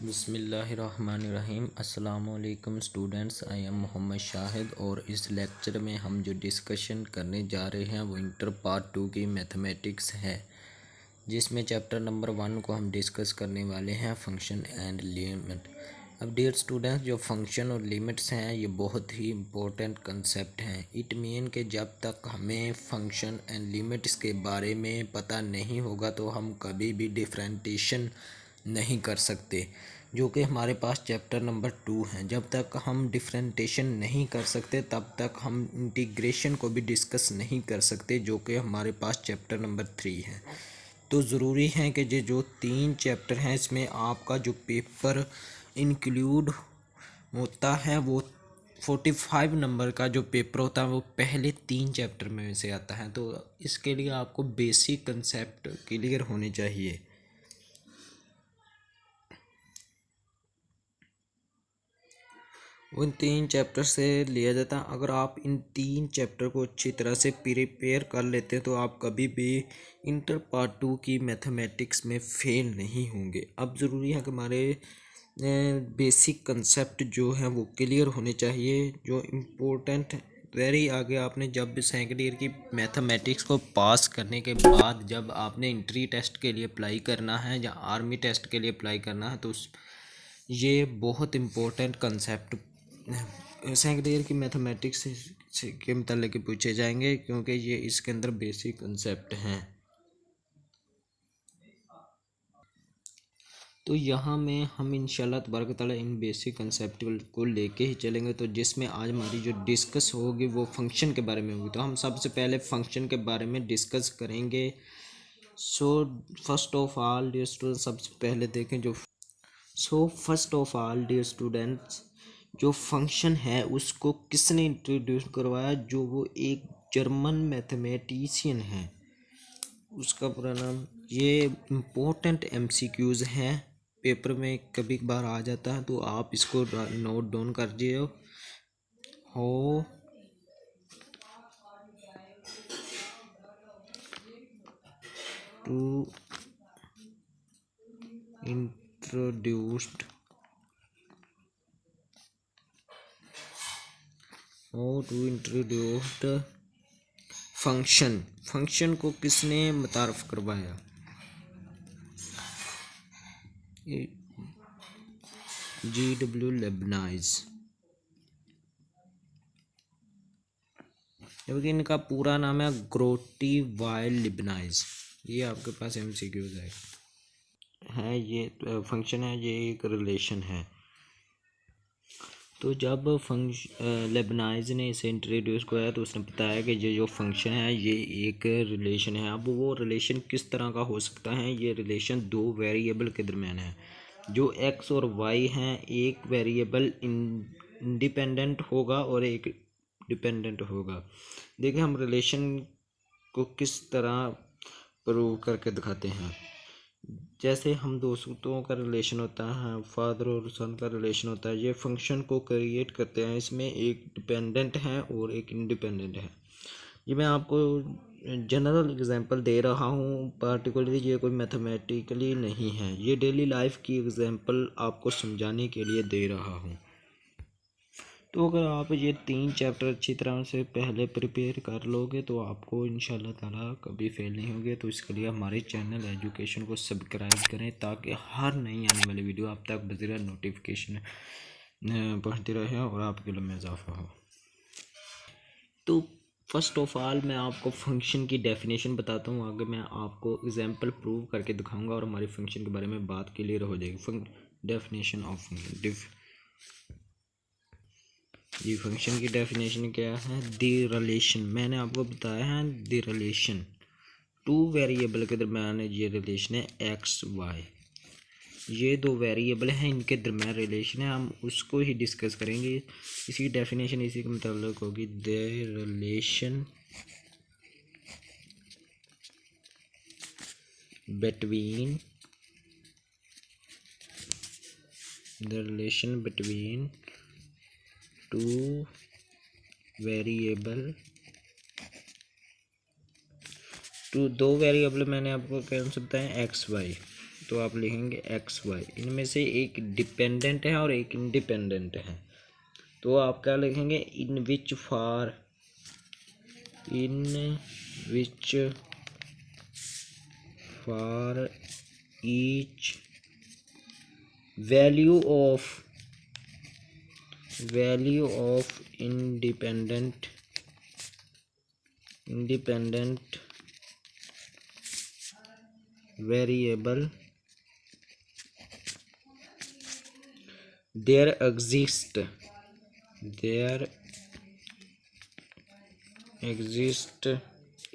बिस्मिल्लाहिर्रहमानिर्रहीम। अस्सलामुअलैकुम students, I am Mohammad Shahid और इस लेक्चर में हम जो डिस्कशन करने जा रहे हैं वो इंटर पार्ट 2 की मैथमेटिक्स है, जिसमें चैप्टर नंबर 1 को हम डिस्कस करने वाले हैं, फंक्शन एंड लिमिट। अब डियर स्टूडेंट्स, जो फंक्शन और लिमिट्स हैं ये बहुत ही इम्पोर्टेंट कंसेप्ट हैं। इट मीन कि जब तक हमें फंक्शन एंड लिमिट्स के बारे में पता नहीं होगा तो हम कभी भी डिफरेंटिएशन नहीं कर सकते, जो कि हमारे पास चैप्टर नंबर 2 है। जब तक हम डिफरेंटिएशन नहीं कर सकते तब तक हम इंटीग्रेशन को भी डिस्कस नहीं कर सकते, जो कि हमारे पास चैप्टर नंबर 3 है। तो ज़रूरी है कि ये जो 3 चैप्टर हैं इसमें आपका जो पेपर इंक्लूड होता है वो 45 नंबर का जो पेपर होता है वो पहले 3 चैप्टर में से आता है। तो इसके लिए आपको बेसिक कंसेप्ट क्लियर होने चाहिए। उन 3 चैप्टर से लिया जाता है। अगर आप इन 3 चैप्टर को अच्छी तरह से प्रिपेयर कर लेते हैं तो आप कभी भी इंटर पार्ट 2 की मैथमेटिक्स में फेल नहीं होंगे। अब ज़रूरी है कि हमारे बेसिक कंसेप्ट जो हैं वो क्लियर होने चाहिए, जो इम्पोर्टेंट वेरी। आगे आपने जब सेकेंड ईयर की मैथमेटिक्स को पास करने के बाद जब आपने इंट्री टेस्ट के लिए अप्लाई करना है या आर्मी टेस्ट के लिए अप्लाई करना है तो ये बहुत इम्पोर्टेंट कंसेप्ट सेकेंड ईयर की मैथमेटिक्स के मतलब पूछे जाएंगे, क्योंकि ये इसके अंदर बेसिक कंसेप्ट हैं। तो यहाँ में हम इंशाल्लाह तबारक ताला इन बेसिक कंसेप्ट को लेके ही चलेंगे। तो जिसमें आज हमारी जो डिस्कस होगी वो फंक्शन के बारे में होगी। तो हम सबसे पहले फंक्शन के बारे में डिस्कस करेंगे। So first of all dear students, सबसे पहले देखें first of all dear students, जो फंक्शन है उसको किसने इंट्रोड्यूस करवाया? जो वो एक जर्मन मैथमेटिशियन है, उसका पूरा नाम। ये इम्पोर्टेंट एमसीक्यूज़ हैं, पेपर में कभी कभार आ जाता है, तो आप इसको नोट डाउन कर दिए हो। टू इंट्रोड्यूस्ड फंक्शन को किसने मुतारफ़ करवाया? G.W. लेबनाइज। जबकि इनका पूरा नाम है ग्रोटी वाइल लिबनाइज। ये आपके पास एमसीक्यूज है। ये फंक्शन है, ये एक रिलेशन है। तो जब लेबनाइज ने इसे इंट्रोड्यूस किया तो उसने बताया कि ये जो फंक्शन है ये एक रिलेशन है। अब वो रिलेशन किस तरह का हो सकता है? ये रिलेशन दो वेरिएबल के दरमियान है, जो एक्स और वाई हैं। एक वेरिएबल इंडिपेंडेंट होगा और एक डिपेंडेंट होगा। देखिए हम रिलेशन को किस तरह प्रूव करके दिखाते हैं। जैसे हम दोस्तों का रिलेशन होता है, फादर और सन का रिलेशन होता है, ये फंक्शन को क्रिएट करते हैं। इसमें एक डिपेंडेंट है और एक इंडिपेंडेंट है। ये मैं आपको जनरल एग्जांपल दे रहा हूँ, पार्टिकुलरली ये कोई मैथमेटिकली नहीं है। ये डेली लाइफ की एग्जांपल आपको समझाने के लिए दे रहा हूँ। तो अगर आप ये 3 चैप्टर अच्छी तरह से पहले प्रिपेयर कर लोगे तो आपको इंशाल्लाह ताला कभी फेल नहीं होगे। तो इसके लिए हमारे चैनल एजुकेशन को सब्सक्राइब करें, ताकि हर नई आने वाली वीडियो आप तक बज़ीरा नोटिफिकेशन पहुँचती रहे और आपके इल्म में इजाफा हो। तो फर्स्ट ऑफ ऑल मैं आपको फंक्शन की डेफिनेशन बताता हूँ। आगे मैं आपको एग्जांपल प्रूव करके दिखाऊंगा और हमारे फंक्शन के बारे में बात क्लियर हो जाएगी। Definition of function. ये फंक्शन की डेफिनेशन क्या है? द रिलेशन, मैंने आपको बताया है द रिलेशन टू वेरिएबल के दरम्यान ये रिलेशन है एक्स वाई। ये दो वेरिएबल हैं, इनके दरम्यान रिलेशन है, हम उसको ही डिस्कस करेंगे। इसकी डेफिनेशन इसी के मुताबिक होगी। The relation between two variable, दो वेरिएबल मैंने आपको कौन सा बताया? X y. तो आप लिखेंगे एक्स वाई, इनमें से एक डिपेंडेंट है और एक इंडिपेंडेंट है, तो आप क्या लिखेंगे, in which for each value of independent variable there exists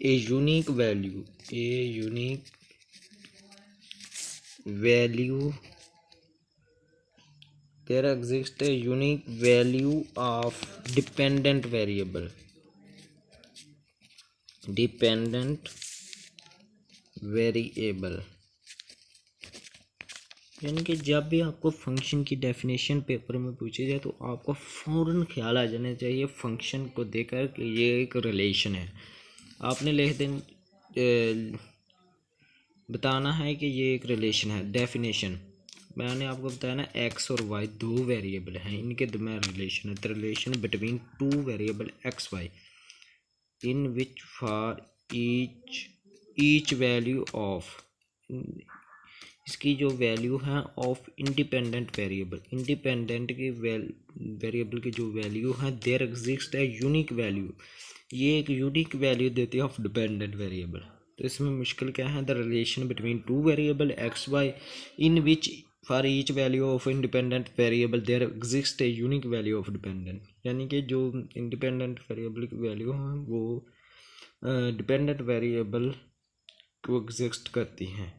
a unique value there exists a unique value of dependent variable यानी कि जब भी आपको फंक्शन की डेफिनेशन पेपर में पूछी जाए तो आपको फ़ौरन ख्याल आ जाना चाहिए फंक्शन को देखकर कि ये एक रिलेशन है। आपने लिख दें बताना है कि ये एक रिलेशन है। डेफिनेशन मैंने आपको बताया ना, एक्स और वाई दो वेरिएबल हैं, इनके दरमियान रिलेशन है। The relation between two variable x y in which for each value of, इसकी जो वैल्यू है ऑफ इंडिपेंडेंट वेरिएबल, इंडिपेंडेंट की वेरिएबल की जो वैल्यू है, देयर एग्जिस्ट है यूनिक वैल्यू, ये एक यूनिक वैल्यू देती है ऑफ डिपेंडेंट वेरिएबल। तो इसमें मुश्किल क्या है, the relation between two variable x y in which for each value of independent variable there exist a unique value of dependent, यानी कि जो इंडिपेंडेंट वेरिएबल की वैल्यू है वो डिपेंडेंट वेरिएबल को एग्जिस्ट करती हैं।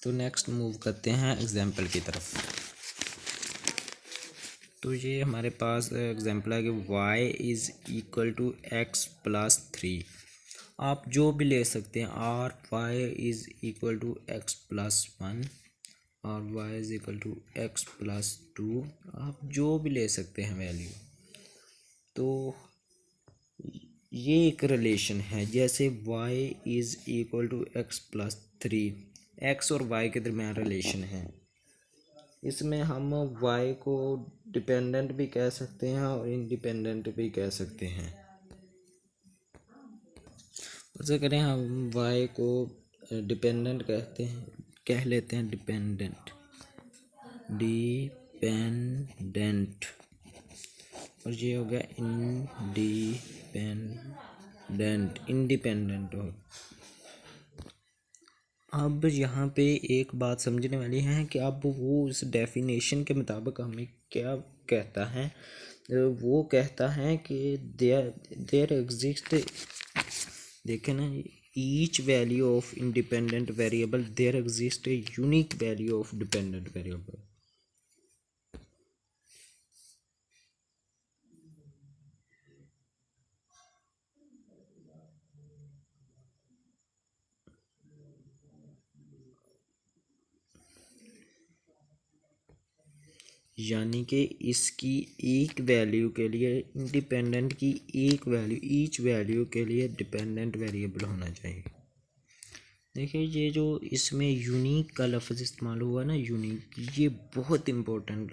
तो नेक्स्ट मूव करते हैं एग्जाम्पल की तरफ। तो ये हमारे पास एग्जाम्पल है कि y is equal to x plus 3। आप जो भी ले सकते हैं, और y is equal to x plus 1 और y is equal to x plus 2, आप जो भी ले सकते हैं वैल्यू। तो ये एक रिलेशन है, जैसे y is equal to x plus 3, x और वाई के दरमियान रिलेशन है। इसमें हम वाई को डिपेंडेंट भी कह सकते हैं और इंडिपेंडेंट भी कह सकते हैं। ऐसे करें, हम वाई को डिपेंडेंट कह लेते हैं, डिपेंडेंट और ये हो गया इंडिपेंडेंट हो। अब यहाँ पे एक बात समझने वाली है कि अब वो इस डेफिनेशन के मुताबिक हमें क्या कहता है, वो कहता है कि देयर एग्जिस्ट, देखें ना, each value of independent variable there exist a unique value of dependent variable. यानी कि इसकी एक वैल्यू के लिए, इंडिपेंडेंट की एक वैल्यू, ईच वैल्यू के लिए डिपेंडेंट वेरिएबल होना चाहिए। देखिए, ये जो इसमें यूनिक का लफ्ज़ इस्तेमाल हुआ ना, यूनिक, ये बहुत इम्पोर्टेंट,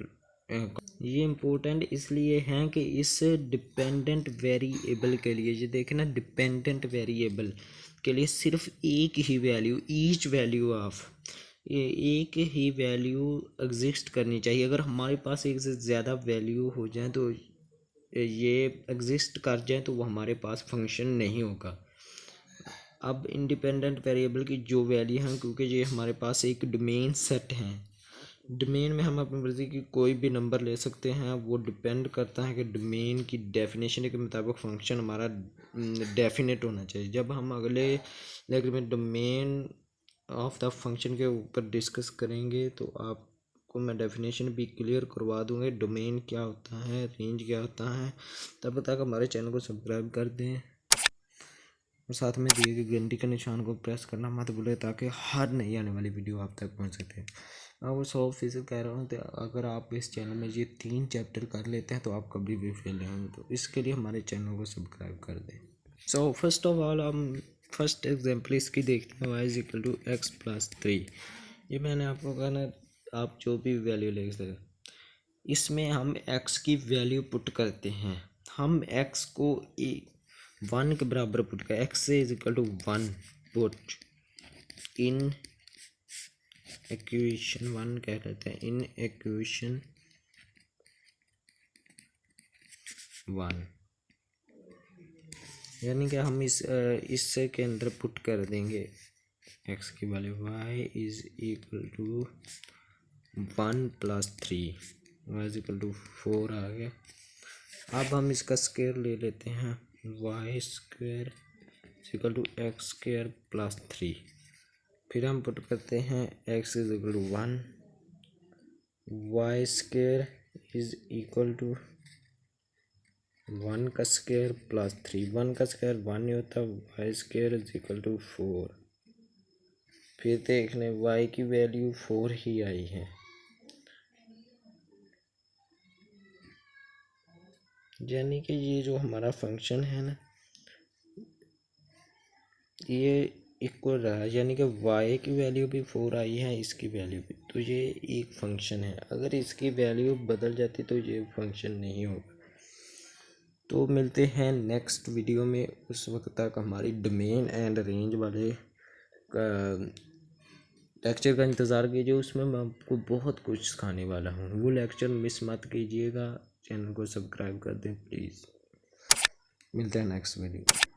ये इम्पोर्टेंट इसलिए है कि इस डिपेंडेंट वेरिएबल के लिए, ये देखें ना, डिपेंडेंट वेरिएबल के लिए सिर्फ एक ही वैल्यू, ईच वैल्यू ऑफ, ये एक ही वैल्यू एग्जिस्ट करनी चाहिए। अगर हमारे पास एक से ज़्यादा वैल्यू हो जाए तो ये एग्जिस्ट कर जाए तो वो हमारे पास फंक्शन नहीं होगा। अब इंडिपेंडेंट वेरिएबल की जो वैल्यू है, क्योंकि ये हमारे पास एक डोमेन सेट है, डोमेन में हम अपनी मर्ज़ी की कोई भी नंबर ले सकते हैं। वो डिपेंड करता है कि डोमेन की डेफिनेशन के मुताबिक फंक्शन हमारा डेफिनेट होना चाहिए। जब हम अगले लेक्चर में डोमेन ऑफ द फंक्शन के ऊपर डिस्कस करेंगे तो आपको मैं डेफिनेशन भी क्लियर करवा दूँगा, डोमेन क्या होता है, रेंज क्या होता है। तब तक हमारे चैनल को सब्सक्राइब कर दें और साथ में दिए गए घंटी के निशान को प्रेस करना मत भूलें, ताकि हर नई आने वाली वीडियो आप तक पहुंच सके। मैं वो 100% कह रहा हूँ, तो अगर आप इस चैनल में ये 3 चैप्टर कर लेते हैं तो आप कभी भी फेल नहीं होंगे। तो इसके लिए हमारे चैनल को सब्सक्राइब कर दें। सो फर्स्ट ऑफ ऑल हम फर्स्ट एग्जाम्पल इसकी देखते हैं, y is equal to x plus 3। ये मैंने आपको कहा ना, आप जो भी वैल्यू ले सकते। इसमें हम x की वैल्यू पुट करते हैं। हम x को 1 के बराबर पुट कर, x is equal to 1 put in equation 1 कह लेते हैं, इन इक्वेशन 1, यानी कि हम इससे के अंदर पुट कर देंगे x की वैल्यू, y is equal to 1 + 3, y is equal to 4 आ गया। अब हम इसका स्क्वायर ले लेते हैं, y square is equal to x square + 3। फिर हम पुट करते हैं x is equal to 1, y square is equal to 1 का स्क्वायर + 3, 1 का स्क्वायर 1 ही होता, y square is equal to 4। फिर देख लें y की वैल्यू 4 ही आई है, यानी कि ये जो हमारा फंक्शन है ना, ये इक्वल रहा, यानी कि y की वैल्यू भी 4 आई है, इसकी वैल्यू भी, तो ये एक फंक्शन है। अगर इसकी वैल्यू बदल जाती तो ये फंक्शन नहीं होगा। तो मिलते हैं नेक्स्ट वीडियो में, उस वक्त तक हमारी डोमेन एंड रेंज वाले लेक्चर का इंतज़ार कीजिए। उसमें मैं आपको बहुत कुछ सिखाने वाला हूँ, वो लेक्चर मिस मत कीजिएगा। चैनल को सब्सक्राइब कर दें प्लीज़। मिलते हैं नेक्स्ट वीडियो।